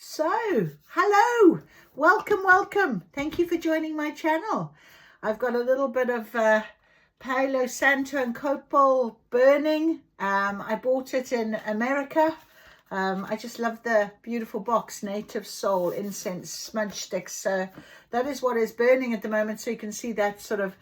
So, hello, welcome. Thank you for joining my channel. I've got a little bit of Palo Santo and copal burning. I bought it in America. I just love the beautiful box, Native Soul Incense Smudge Sticks. So that is what is burning at the moment. So you can see that sort of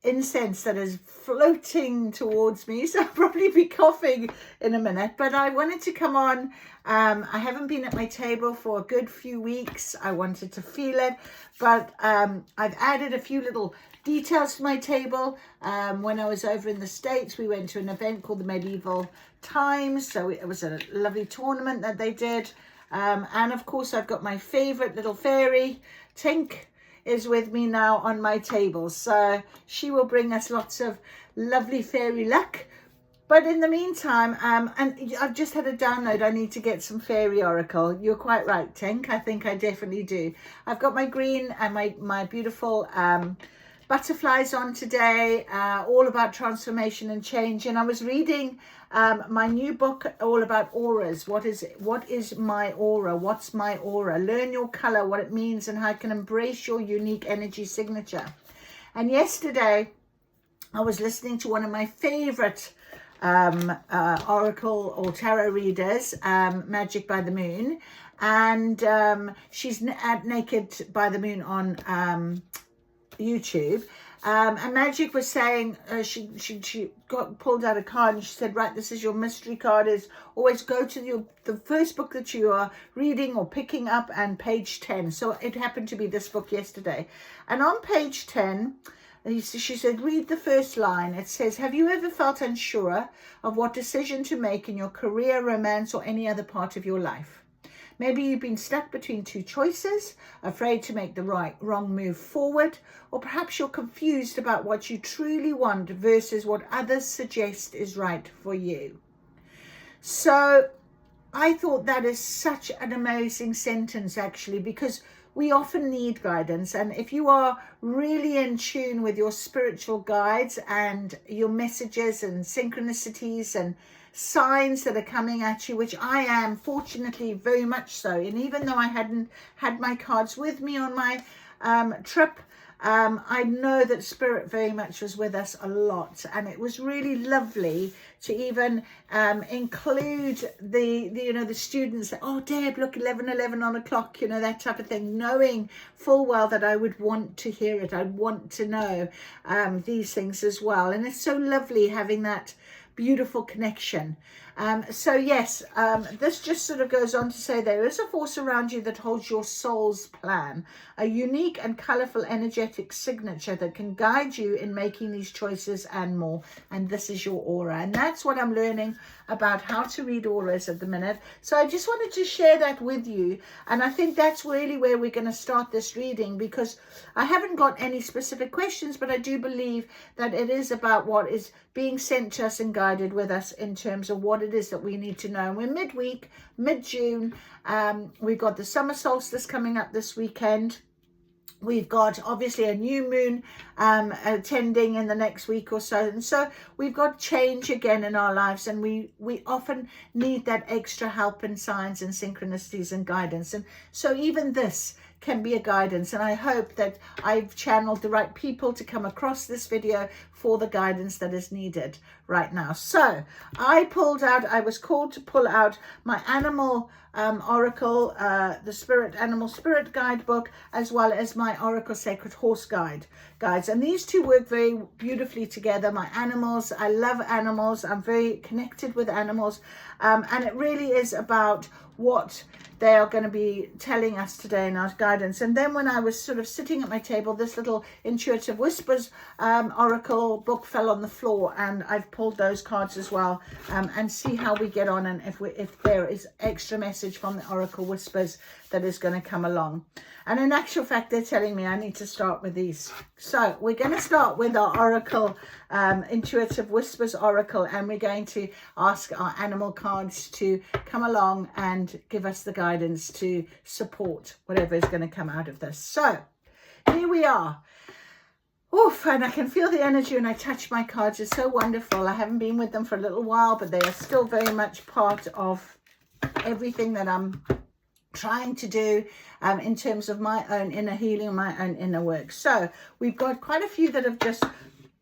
incense that is floating towards me, so I'll probably be coughing in a minute, but I wanted to come on. I haven't been at my table for a good few weeks. I wanted to feel it, but I've added a few little details to my table. When I was over in the States, we went to an event called the Medieval Times, so it was a lovely tournament that they did, and of course I've got my favorite little fairy, Tink, is with me now on my table, so she will bring us lots of lovely fairy luck. But in the meantime, and I've just had a download, I need to get some fairy oracle. You're quite right, Tink, I think I definitely do. I've got my green and my beautiful butterflies on today, all about transformation and change. And I was reading my new book all about auras. What is my aura? What's my aura? Learn your color, what it means, and how you can embrace your unique energy signature. And yesterday I was listening to one of my favorite oracle or tarot readers, Magic by the Moon, and she's at Naked by the Moon on YouTube, and Magic was saying she got pulled out a card and she said, right, this is your mystery card, is always go to the first book that you are reading or picking up and page 10. So it happened to be this book yesterday, and on page 10 she said, read the first line. It says, have you ever felt unsure of what decision to make in your career, romance, or any other part of your life? Maybe you've been stuck between two choices, afraid to make the wrong move forward, or perhaps you're confused about what you truly want versus what others suggest is right for you. So I thought that is such an amazing sentence, actually, because we often need guidance. And if you are really in tune with your spiritual guides and your messages and synchronicities and signs that are coming at you, which I am fortunately very much so, and even though I hadn't had my cards with me on my trip, I know that Spirit very much was with us a lot, and it was really lovely to even include the students. Oh, Deb, look, 11:11 on a clock, that type of thing, knowing full well that I would want to hear it. I'd want to know these things as well, and it's so lovely having that beautiful connection. So yes, this just sort of goes on to say there is a force around you that holds your soul's plan, a unique and colorful energetic signature that can guide you in making these choices and more. And this is your aura, and that's what I'm learning about how to read auras at the minute. So I just wanted to share that with you, and I think that's really where we're going to start this reading, because I haven't got any specific questions, but I do believe that it is about what is being sent to us and guided with us in terms of what it is that we need to know. And we're midweek, mid-June. We've got the summer solstice coming up this weekend. We've got obviously a new moon attending in the next week or so, and so we've got change again in our lives, and we often need that extra help and signs and synchronicities and guidance. And so even this can be a guidance, and I hope that I've channeled the right people to come across this video for the guidance that is needed right now. So I was called to pull out my animal oracle, the animal spirit guidebook, as well as my oracle sacred horse guides, and these two work very beautifully together. My animals, I love animals, I'm very connected with animals, and it really is about what they are going to be telling us today in our guidance. And then when I was sort of sitting at my table, this little Intuitive Whispers oracle book fell on the floor, and I've pulled those cards as well, and see how we get on, and if there is extra message from the Oracle Whispers that is going to come along. And in actual fact, they're telling me I need to start with these. So we're going to start with our Oracle, Intuitive Whispers Oracle, and we're going to ask our animal cards to come along and give us the guidance to support whatever is going to come out of this. So here we are. Oof, and I can feel the energy when I touch my cards. It's so wonderful. I haven't been with them for a little while, but they are still very much part of everything that I'm trying to do in terms of my own inner healing, my own inner work. So we've got quite a few that have just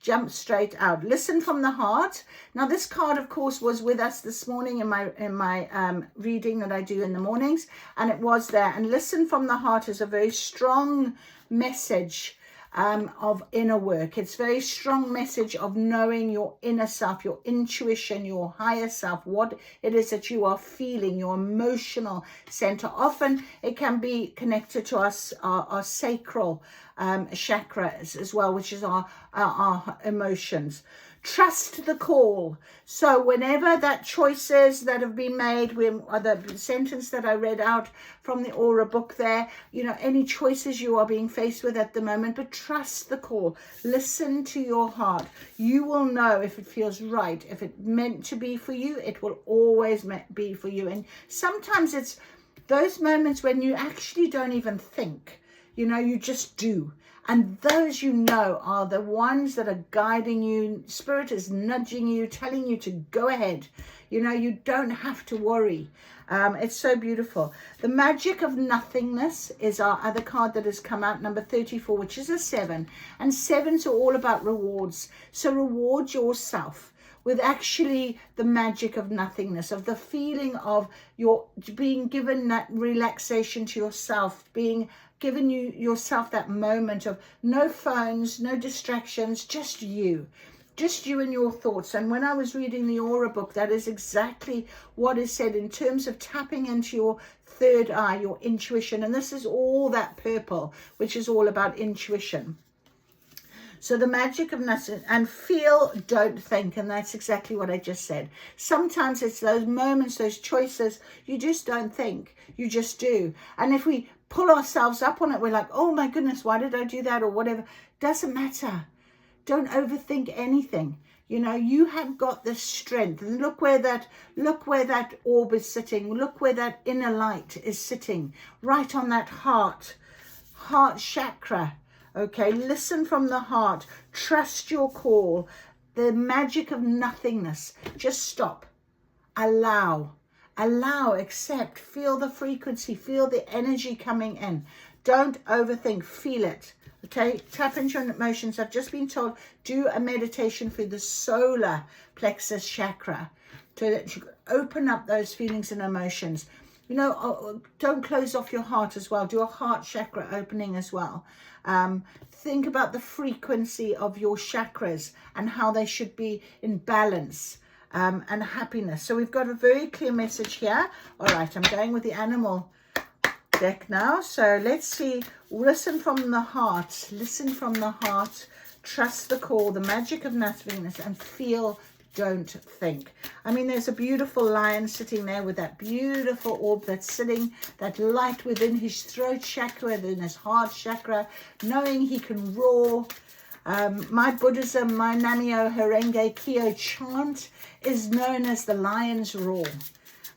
jumped straight out. Listen from the heart. Now this card, of course, was with us this morning in my reading that I do in the mornings, and it was there. And listen from the heart is a very strong message of inner work. It's a very strong message of knowing your inner self, your intuition, your higher self, what it is that you are feeling, your emotional center. Often it can be connected to our sacral chakras as well, which is our emotions. Trust the call. So whenever that choices that have been made, the sentence that I read out from the Aura book there, you know, any choices you are being faced with at the moment, but trust the call. Listen to your heart. You will know if it feels right. If it's meant to be for you, it will always be for you. And sometimes it's those moments when you actually don't even think, you know, you just do. And those, you know, are the ones that are guiding you. Spirit is nudging you, telling you to go ahead. You know, you don't have to worry. It's so beautiful. The magic of nothingness is our other card that has come out, number 34, which is a 7. And 7s are all about rewards. So reward yourself with actually the magic of nothingness, of the feeling of your being given that relaxation to yourself, being given yourself that moment of no phones, no distractions, just you and your thoughts. And when I was reading the Aura book, that is exactly what is said in terms of tapping into your third eye, your intuition. And this is all that purple, which is all about intuition. So the magic of nothing, and feel, don't think. And that's exactly what I just said. Sometimes it's those moments, those choices, you just don't think, you just do. And if we pull ourselves up on it, we're like, oh my goodness, why did I do that, or whatever. Doesn't matter. Don't overthink anything. You know, you have got the strength. And look where that orb is sitting. Look where that inner light is sitting, right on that heart chakra. Okay, listen from the heart. Trust your call. The magic of nothingness. Just stop. Allow, accept, feel the frequency, feel the energy coming in. Don't overthink, feel it. Okay, tap into your emotions. I've just been told, do a meditation for the solar plexus chakra to open up those feelings and emotions. You know, don't close off your heart as well. Do a heart chakra opening as well. Think about the frequency of your chakras and how they should be in balance. And happiness. So we've got a very clear message here. All right, I'm going with the animal deck now. So let's see. Listen from the heart. Listen from the heart. Trust the call, the magic of nothingness, and feel, don't think. I mean, there's a beautiful lion sitting there with that beautiful orb that's sitting, that light within his throat chakra, within his heart chakra, knowing he can roar. My Buddhism, my Namyo Horenge Kyo chant is known as the lion's roar.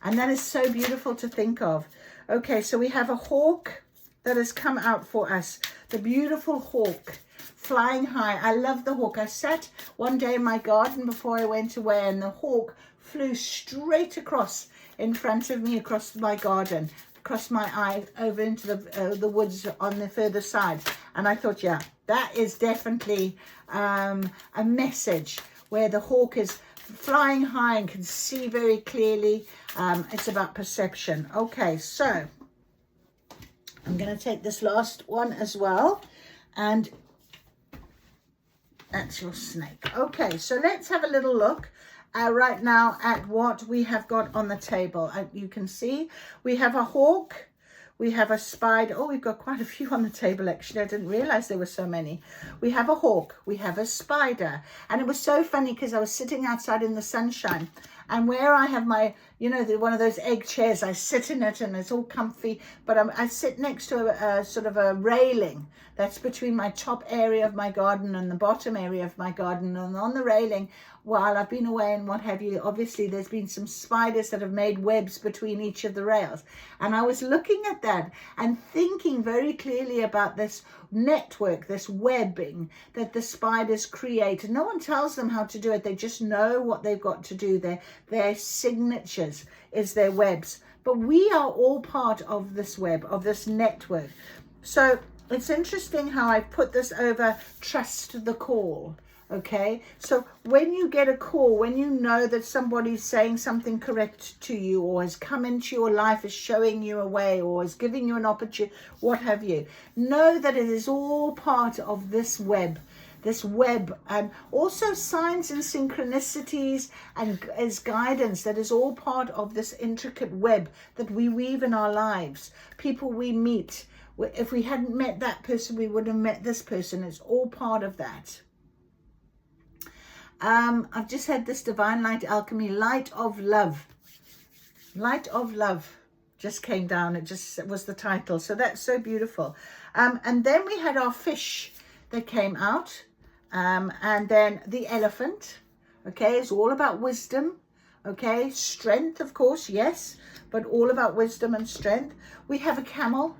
And that is so beautiful to think of. Okay, so we have a hawk that has come out for us. The beautiful hawk flying high. I love the hawk. I sat one day in my garden before I went away, and the hawk flew straight across in front of me, across my garden, across my eye, over into the woods on the further side. And I thought, yeah, that is definitely a message where the hawk is flying high and can see very clearly. It's about perception. Okay, so I'm going to take this last one as well. And that's your snake. Okay, so let's have a little look right now at what we have got on the table. You can see we have a hawk. We have a spider. Oh, we've got quite a few on the table, actually. I didn't realize there were so many. We have a hawk. We have a spider. And it was so funny because I was sitting outside in the sunshine. And where I have my, you know, one of those egg chairs, I sit in it and it's all comfy. But I sit next to a sort of a railing that's between my top area of my garden and the bottom area of my garden. And on the railing, while I've been away and what have you, obviously there's been some spiders that have made webs between each of the rails. And I was looking at that and thinking very clearly about this network, this webbing that the spiders create. And no one tells them how to do it. They just know what they've got to do. Their signatures is their webs. but we are all part of this web, of this network. So it's interesting how I put this over trust the call. Okay, so when you get a call, when you know that somebody's saying something correct to you, or has come into your life, is showing you a way, or is giving you an opportunity, what have you, know that it is all part of this web, and also signs and synchronicities and as guidance that is all part of this intricate web that we weave in our lives. People we meet, if we hadn't met that person, we would have met this person. It's all part of that. I've just had this Divine Light Alchemy, Light of Love. Light of Love just came down. It just was the title. So that's so beautiful. And then we had our fish that came out. And then the elephant. Okay, it's all about wisdom. Okay, strength, of course, yes, but all about wisdom and strength. We have a camel.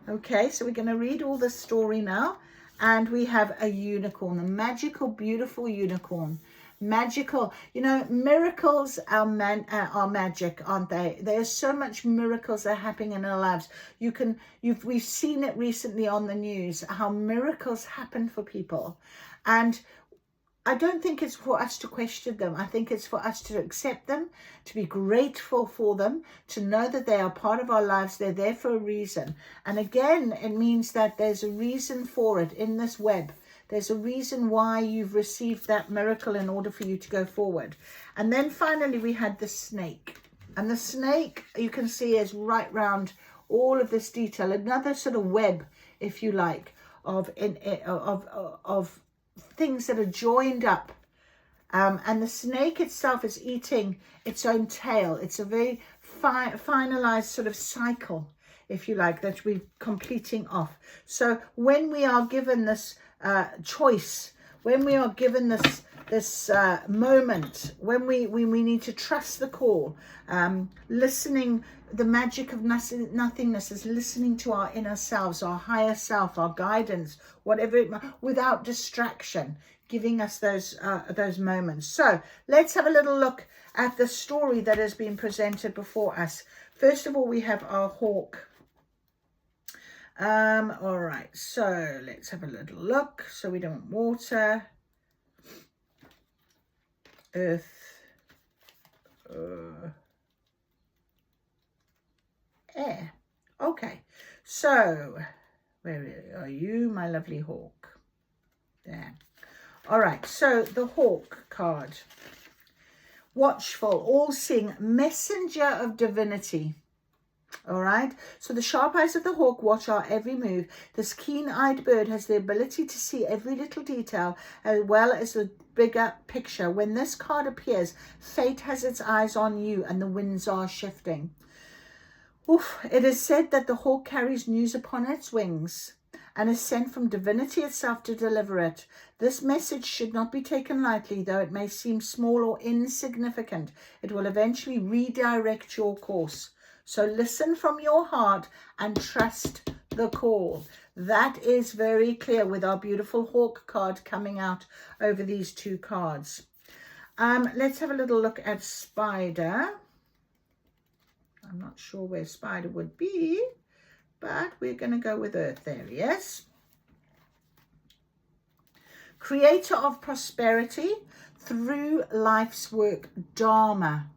Okay, so we're going to read all the story now. And we have a unicorn, a magical, beautiful unicorn. Magical, you know, miracles are magic, aren't they? There's so much miracles that are happening in our lives. We've seen it recently on the news, how miracles happen for people. And I don't think it's for us to question them. I think it's for us to accept them, to be grateful for them, to know that they are part of our lives. They're there for a reason. And again, it means that there's a reason for it in this web. There's a reason why you've received that miracle in order for you to go forward. And then finally, we had the snake. And the snake, you can see, is right round all of this detail. Another sort of web, if you like, of things that are joined up, and the snake itself is eating its own tail. It's a very finalized sort of cycle, if you like, that we're completing off. So when we are given this choice, when we are given this moment, when we need to trust the call, listening, the magic of nothingness is listening to our inner selves, our higher self, our guidance, whatever it might, without distraction, giving us those moments. So let's have a little look at the story that has been presented before us. First of all, we have our hawk. All right, so let's have a little look. So we don't want water, earth, air. Okay, so where are you, my lovely hawk? There. All right, so the hawk card. Watchful, all-seeing, messenger of divinity. All right, so the sharp eyes of the hawk watch our every move. This keen-eyed bird has the ability to see every little detail as well as the bigger picture. When this card appears, fate has its eyes on you and the winds are shifting. Oof. It is said that the hawk carries news upon its wings and is sent from divinity itself to deliver it. This message should not be taken lightly, though it may seem small or insignificant. It will eventually redirect your course. So listen from your heart and trust the call. That is very clear with our beautiful hawk card coming out over these two cards. Let's have a little look at spider. I'm not sure where spider would be, but we're going to go with earth there, yes. Creator of prosperity through life's work, Dharma.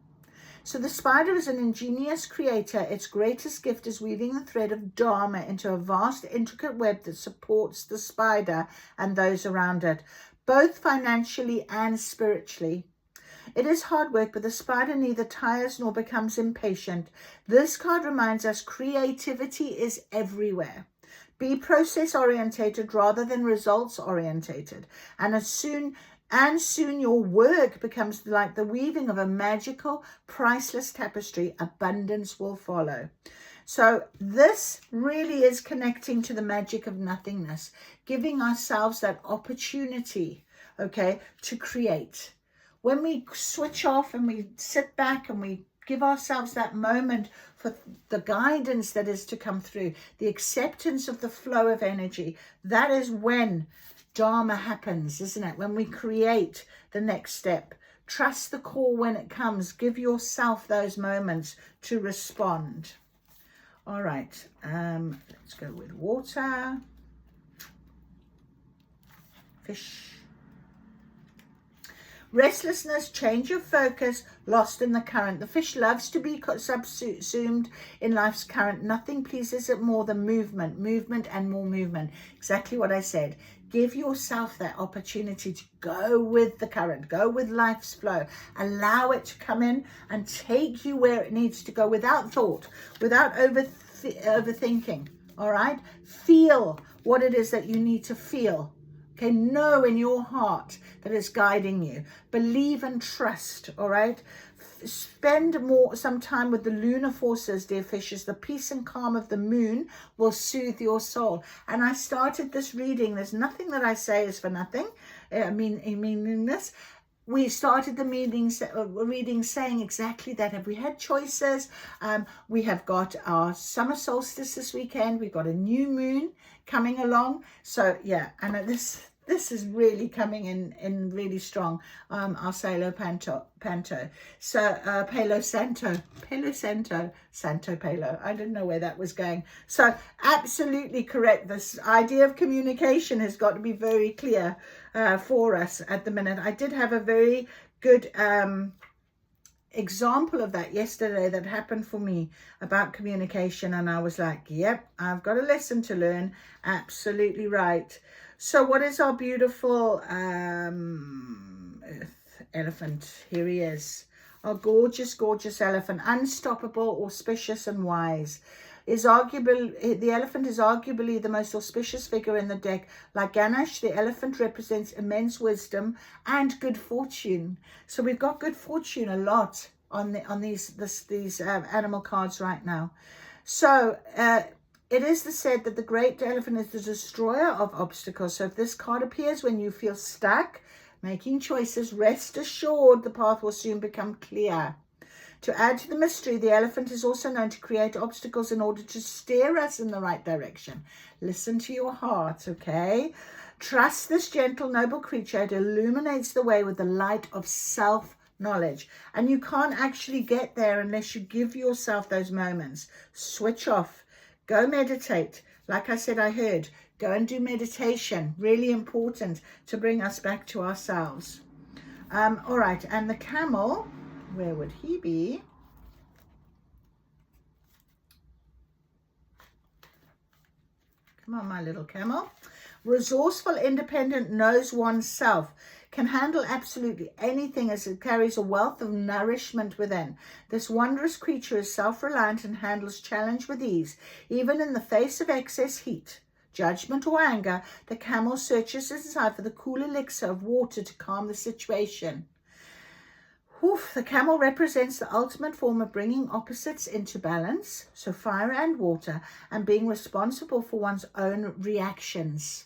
So the spider is an ingenious creator. Its greatest gift is weaving the thread of Dharma into a vast, intricate web that supports the spider and those around it, both financially and spiritually. It is hard work, but the spider neither tires nor becomes impatient. This card reminds us creativity is everywhere. Be process-orientated rather than results-orientated. And soon your work becomes like the weaving of a magical, priceless tapestry. Abundance will follow. So this really is connecting to the magic of nothingness, giving ourselves that opportunity, okay, to create. When we switch off and we sit back and we give ourselves that moment for the guidance that is to come through, the acceptance of the flow of energy, that is when Dharma happens, isn't it? When we create the next step Trust the call when it comes. Give yourself those moments to respond. All right, let's go with water, fish. Restlessness, change of focus, lost in the current. The fish loves to be subsumed in life's current. Nothing pleases it more than movement, movement and more movement. Exactly what I said. Give yourself that opportunity to go with the current, go with life's flow. Allow it to come in and take you where it needs to go without thought, without overthinking, all right? Feel what it is that you need to feel. Okay, know in your heart that it's guiding you. Believe and trust, all right? Spend some time with the lunar forces, dear fishes. The peace and calm of the moon will soothe your soul. And I started this reading. There's nothing that I say is for nothing. Meaningless. We started the reading saying exactly that. Have we had choices? We have got our summer solstice this weekend. We've got a new moon coming along. So yeah, and this is really coming in really strong. Our Salo Panto. So Palo Santo Palo. I didn't know where that was going. So absolutely correct. This idea of communication has got to be very clear for us at the minute. I did have a very good example of that yesterday that happened for me about communication, and I was like, yep, I've got a lesson to learn. Absolutely right. So what is our beautiful elephant? Here he is, our gorgeous elephant, unstoppable, auspicious and wise. The elephant is arguably the most auspicious figure in the deck. Like Ganesh, the elephant represents immense wisdom and good fortune. So we've got good fortune a lot on these animal cards right now. So it is said that the great elephant is the destroyer of obstacles. So if this card appears when you feel stuck making choices, rest assured the path will soon become clear. To add to the mystery, the elephant is also known to create obstacles in order to steer us in the right direction. Listen to your heart, okay? Trust this gentle, noble creature. It illuminates the way with the light of self-knowledge. And you can't actually get there unless you give yourself those moments. Switch off. Go meditate. Like I said, I heard, go and do meditation. Really important to bring us back to ourselves. All right, and the camel... where would he be? Come on, my little camel. Resourceful, independent, knows oneself, can handle absolutely anything as it carries a wealth of nourishment within. This wondrous creature is self-reliant and handles challenge with ease. Even in the face of excess heat, judgment or anger, the camel searches inside for the cool elixir of water to calm the situation. The camel represents the ultimate form of bringing opposites into balance, so fire and water, and being responsible for one's own reactions.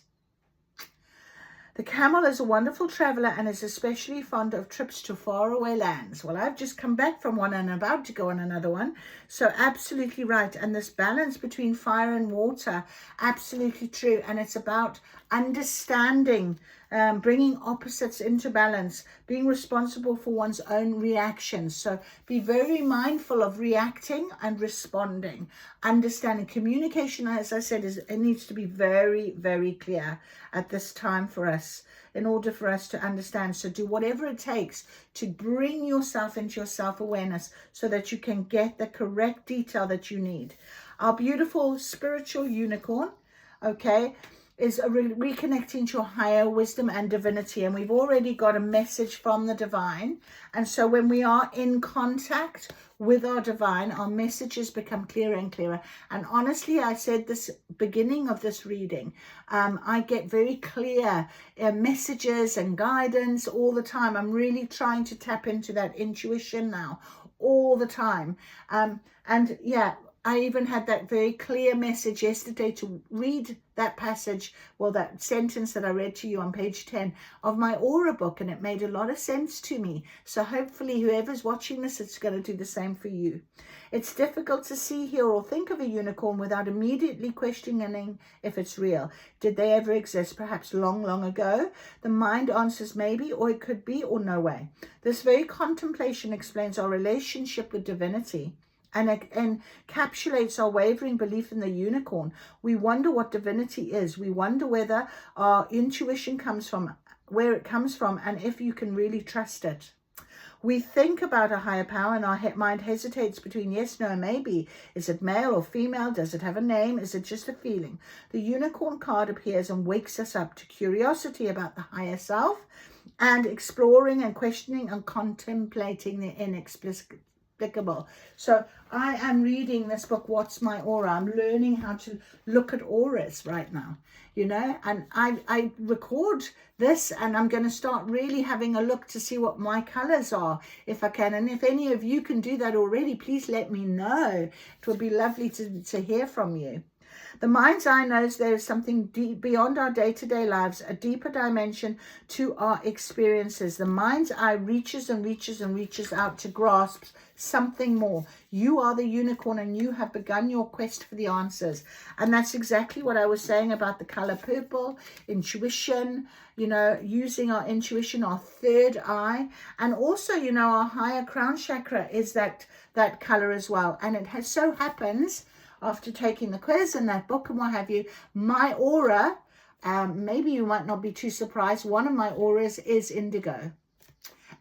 The camel is a wonderful traveler and is especially fond of trips to faraway lands. Well, I've just come back from one and about to go on another one. So absolutely right. And this balance between fire and water, absolutely true. And it's about understanding, bringing opposites into balance, being responsible for one's own reactions. So be very mindful of reacting and responding. Understanding communication, as I said, it needs to be very, very clear at this time for us in order for us to understand. So do whatever it takes to bring yourself into your self-awareness so that you can get the correct detail that you need. Our beautiful spiritual unicorn, okay, is reconnecting to your higher wisdom and divinity. And we've already got a message from the divine. And so when we are in contact with our divine, our messages become clearer and clearer. And honestly, I said this beginning of this reading, I get very clear messages and guidance all the time. I'm really trying to tap into that intuition now all the time. And yeah, I even had that very clear message yesterday to read that passage, well, that sentence that I read to you on page 10 of my aura book, and it made a lot of sense to me. So hopefully whoever's watching this, it's going to do the same for you. It's difficult to see, hear, or think of a unicorn without immediately questioning if it's real. Did they ever exist? Perhaps long, long ago? The mind answers maybe, or it could be, or no way. This very contemplation explains our relationship with divinity and encapsulates our wavering belief in the unicorn. We wonder what divinity is. We wonder whether our intuition comes from, where it comes from, and if you can really trust it. We think about a higher power and our mind hesitates between yes, no, and maybe. Is it male or female? Does it have a name? Is it just a feeling? The unicorn card appears and wakes us up to curiosity about the higher self and exploring and questioning and contemplating the inexplicable. So I am reading this book, What's My Aura? I'm learning how to look at auras right now, you know, and I record this, and I'm going to start really having a look to see what my colors are, if I can. And if any of you can do that already, please let me know. It would be lovely to hear from you. The mind's eye knows there is something deep beyond our day-to-day lives, a deeper dimension to our experiences. The mind's eye reaches and reaches and reaches out to grasp something more. You are the unicorn, and you have begun your quest for the answers. And that's exactly what I was saying about the color purple, intuition, you know, using our intuition, our third eye. And also, you know, our higher crown chakra is that color as well. And it has so happens, after taking the quiz and that book and what have you, my aura, maybe you might not be too surprised, one of my auras is indigo.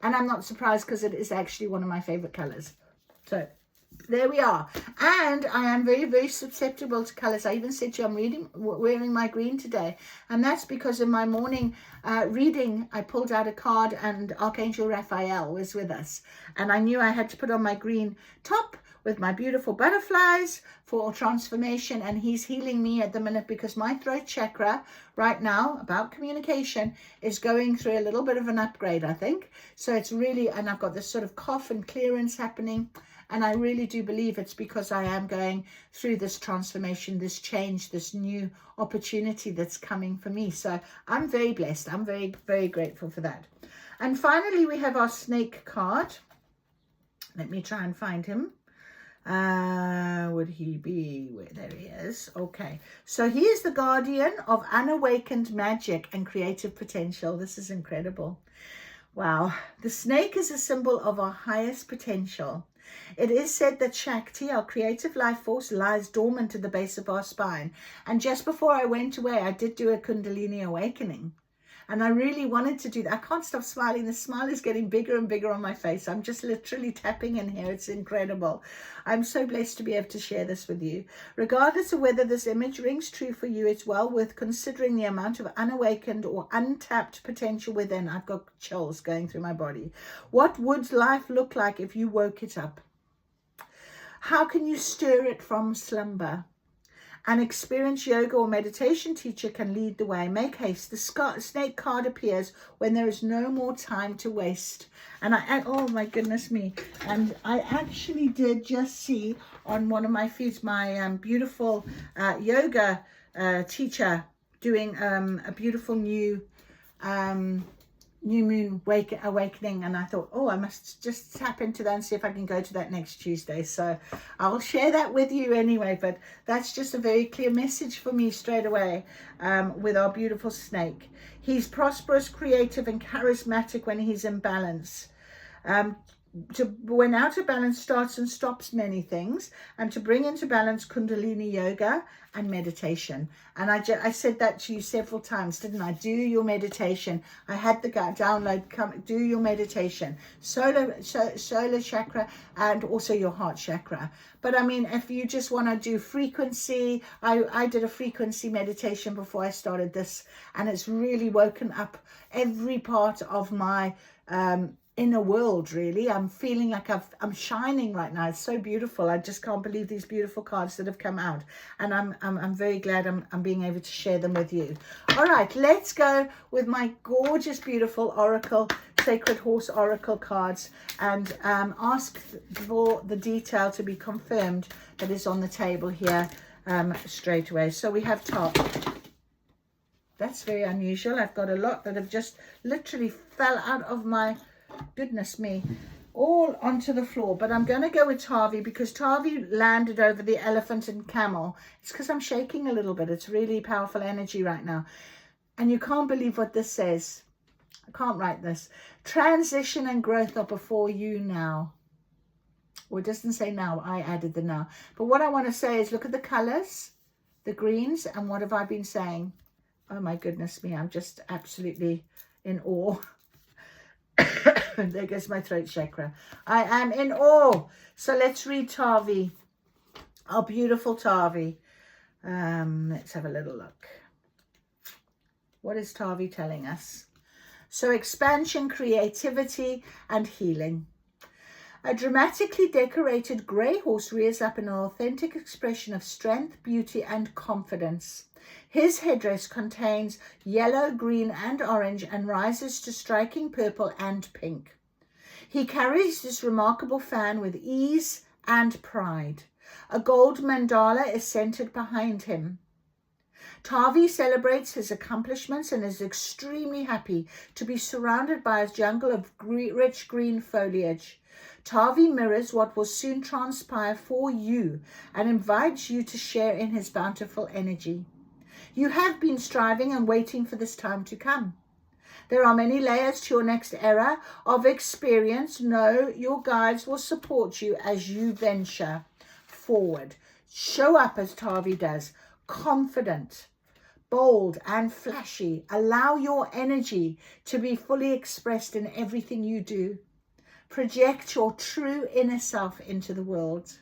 And I'm not surprised because it is actually one of my favorite colors. So there we are. And I am very, very susceptible to colors. I even said to you, I'm wearing my green today. And that's because in my morning reading, I pulled out a card and Archangel Raphael was with us. And I knew I had to put on my green top with my beautiful butterflies for transformation, and he's healing me at the minute because my throat chakra right now, about communication, is going through a little bit of an upgrade, I think. So it's really, and I've got this sort of cough and clearance happening, and I really do believe it's because I am going through this transformation, this change, this new opportunity that's coming for me. So I'm very blessed. I'm very, very grateful for that. And finally, we have our snake card. Let me try and find him. Would he be where? There he is. Okay, so he is the guardian of unawakened magic and creative potential. This is incredible. Wow. The snake is a symbol of our highest potential. It is said that Shakti, our creative life force, lies dormant at the base of our spine. And just before I went away, I did do a Kundalini awakening. And I really wanted to do that. I can't stop smiling. The smile is getting bigger and bigger on my face. I'm just literally tapping in here. It's incredible. I'm so blessed to be able to share this with you. Regardless of whether this image rings true for you, it's well worth considering the amount of unawakened or untapped potential within. I've got chills going through my body. What would life look like if you woke it up? How can you stir it from slumber? An experienced yoga or meditation teacher can lead the way. Make haste. The snake card appears when there is no more time to waste. And oh my goodness me. And I actually did just see on one of my feeds my beautiful yoga teacher doing a beautiful new moon awakening, and I thought, oh, I must just tap into that and see if I can go to that next Tuesday. So I'll share that with you anyway, but that's just a very clear message for me straight away with our beautiful snake. He's prosperous, creative, and charismatic when he's in balance. When out of balance starts and stops many things, and to bring into balance Kundalini yoga and meditation. And I said that to you several times, didn't I? Do your meditation. I had the download, do your meditation. Solar chakra and also your heart chakra. But I mean, if you just want to do frequency, I did a frequency meditation before I started this, and it's really woken up every part of my inner world, really. I'm feeling like I'm shining right now. It's so beautiful. I just can't believe these beautiful cards that have come out, and I'm very glad I'm being able to share them with you. All right, let's go with my gorgeous, beautiful oracle Sacred Horse Oracle cards and ask for the detail to be confirmed that is on the table here straight away. So we have top. That's very unusual. I've got a lot that have just literally fell out of my, goodness me, all onto the floor. But I'm going to go with Tavi because Tavi landed over the elephant and camel. It's because I'm shaking a little bit. It's really powerful energy right now. And you can't believe what this says. I can't write this. Transition and growth are before you now. Well, it doesn't say now. I added the now. But what I want to say is look at the colors, the greens, and what have I been saying? Oh my goodness me, I'm just absolutely in awe. There goes my throat chakra. I am in awe. So let's read Tavi. Our beautiful Tavi. Let's have a little look. What is Tavi telling us? So expansion, creativity, and healing. A dramatically decorated grey horse rears up in an authentic expression of strength, beauty, and confidence. His headdress contains yellow, green, and orange and rises to striking purple and pink. He carries this remarkable fan with ease and pride. A gold mandala is centered behind him. Tavi celebrates his accomplishments and is extremely happy to be surrounded by a jungle of rich green foliage. Tavi mirrors what will soon transpire for you and invites you to share in his bountiful energy. You have been striving and waiting for this time to come. There are many layers to your next era of experience. Know your guides will support you as you venture forward. Show up as Tavi does, confident, bold, and flashy. Allow your energy to be fully expressed in everything you do. Project your true inner self into the world.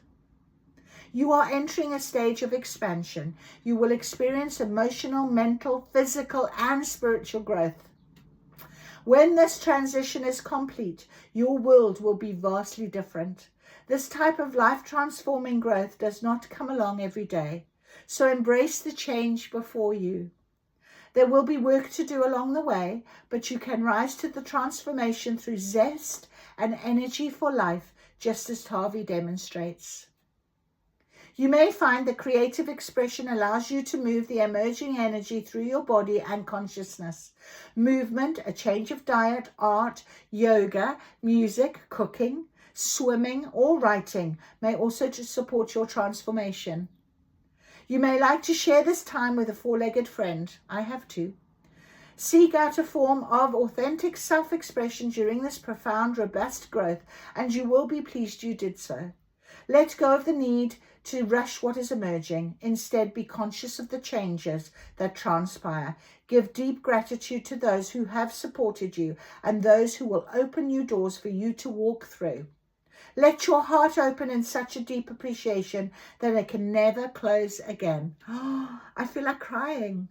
You are entering a stage of expansion. You will experience emotional, mental, physical, and spiritual growth. When this transition is complete, your world will be vastly different. This type of life-transforming growth does not come along every day, so embrace the change before you. There will be work to do along the way, but you can rise to the transformation through zest and energy for life, just as Tavi demonstrates. You may find that creative expression allows you to move the emerging energy through your body and consciousness. Movement, a change of diet, art, yoga, music, cooking, swimming, or writing may also support your transformation. You may like to share this time with a four-legged friend. I have too. Seek out a form of authentic self-expression during this profound, robust growth, and you will be pleased you did so. Let go of the need to rush what is emerging. Instead, be conscious of the changes that transpire. Give deep gratitude to those who have supported you and those who will open new doors for you to walk through. Let your heart open in such a deep appreciation that it can never close again. Oh, I feel like crying.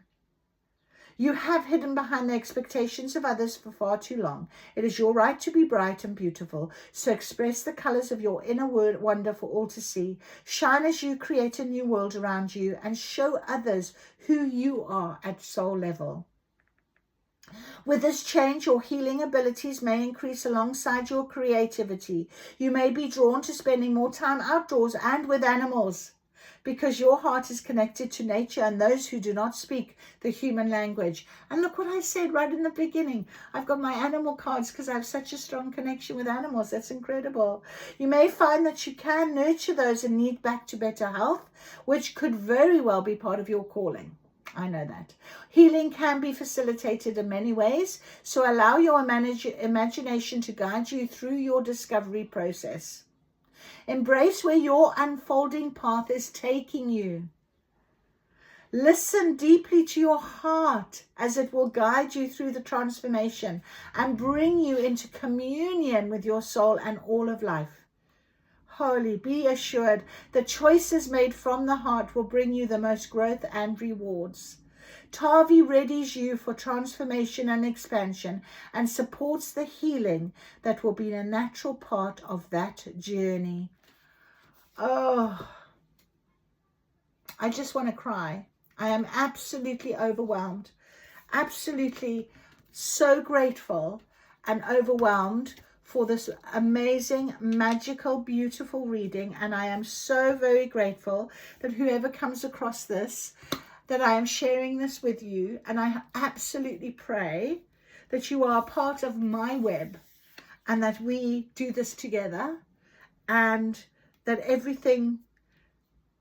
You have hidden behind the expectations of others for far too long. It is your right to be bright and beautiful, so express the colors of your inner wonder for all to see. Shine as you create a new world around you and show others who you are at soul level. With this change, your healing abilities may increase alongside your creativity. You may be drawn to spending more time outdoors and with animals, because your heart is connected to nature and those who do not speak the human language. And look what I said right in the beginning. I've got my animal cards because I have such a strong connection with animals. That's incredible. You may find that you can nurture those in need back to better health, which could very well be part of your calling. I know that. Healing can be facilitated in many ways, so allow your imagination to guide you through your discovery process. Embrace where your unfolding path is taking you. Listen deeply to your heart as it will guide you through the transformation and bring you into communion with your soul and all of life. Holy, be assured the choices made from the heart will bring you the most growth and rewards. Tavi readies you for transformation and expansion and supports the healing that will be a natural part of that journey. Oh, I just want to cry. I am absolutely overwhelmed, absolutely so grateful and overwhelmed for this amazing, magical, beautiful reading. And I am so very grateful that whoever comes across this, that I am sharing this with you. And I absolutely pray that you are part of my web and that we do this together and that everything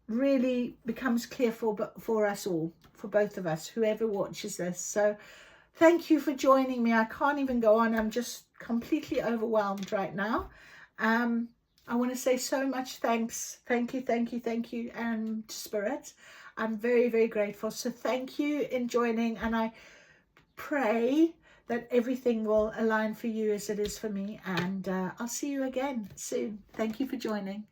really becomes clear for us all, for both of us, whoever watches this. So thank you for joining me. I can't even go on. I'm just completely overwhelmed right now. I want to say so much thanks. Thank you, Spirit. I'm very, very grateful. So thank you in joining, and I pray that everything will align for you as it is for me. And I'll see you again soon. Thank you for joining.